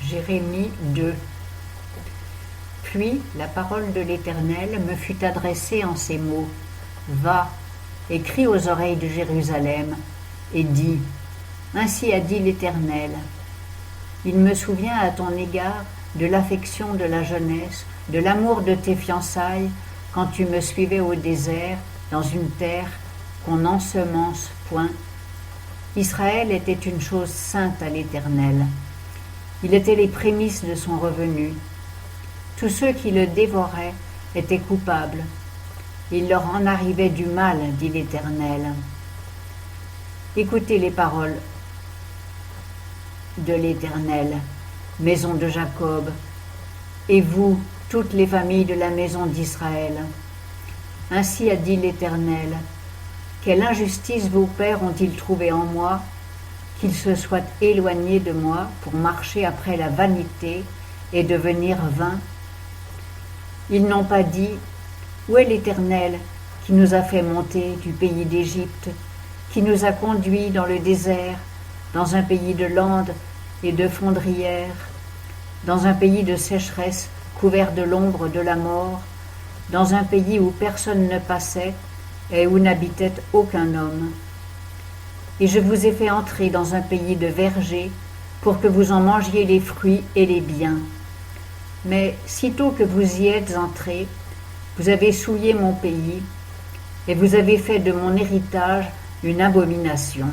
Jérémie 2. Puis la parole de l'Éternel me fut adressée en ces mots. Va, et crie aux oreilles de Jérusalem, et dis, ainsi a dit l'Éternel. Il me souvient à ton égard de l'affection de la jeunesse, de l'amour de tes fiançailles, quand tu me suivais au désert, dans une terre qu'on n'ensemence point. Israël était une chose sainte à l'Éternel. Il était les prémices de son revenu. Tous ceux qui le dévoraient étaient coupables. Il leur en arrivait du mal, dit l'Éternel. Écoutez les paroles de l'Éternel, maison de Jacob, et vous, toutes les familles de la maison d'Israël. Ainsi a dit l'Éternel, quelle injustice vos pères ont-ils trouvé en moi, qu'ils se soient éloignés de moi pour marcher après la vanité et devenir vains. Ils n'ont pas dit, où est l'Éternel qui nous a fait monter du pays d'Égypte, qui nous a conduits dans le désert, dans un pays de landes et de fondrières, dans un pays de sécheresse couvert de l'ombre de la mort, dans un pays où personne ne passait et où n'habitait aucun homme. Et je vous ai fait entrer dans un pays de vergers pour que vous en mangiez les fruits et les biens. Mais sitôt que vous y êtes entrés, vous avez souillé mon pays et vous avez fait de mon héritage une abomination.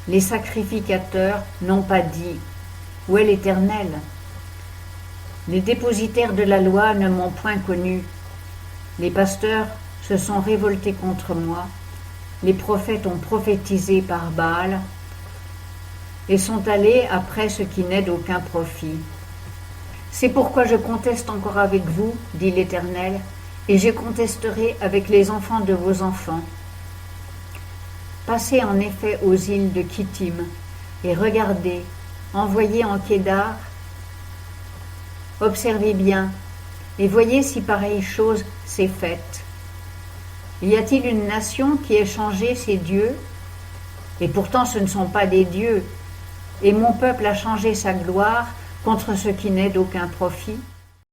Les sacrificateurs n'ont pas dit « Où est l'Éternel ?» Les dépositaires de la loi ne m'ont point connu. Les pasteurs se sont révoltés contre moi. Les prophètes ont prophétisé par Baal et sont allés après ce qui n'est d'aucun profit. C'est pourquoi je conteste encore avec vous, dit l'Éternel, et je contesterai avec les enfants de vos enfants. Passez en effet aux îles de Kittim, et regardez, envoyez en Kédar, observez bien, et voyez si pareille chose s'est faite. Y a-t-il une nation qui ait changé ses dieux? Et pourtant ce ne sont pas des dieux, et mon peuple a changé sa gloire contre ce qui n'est d'aucun profit.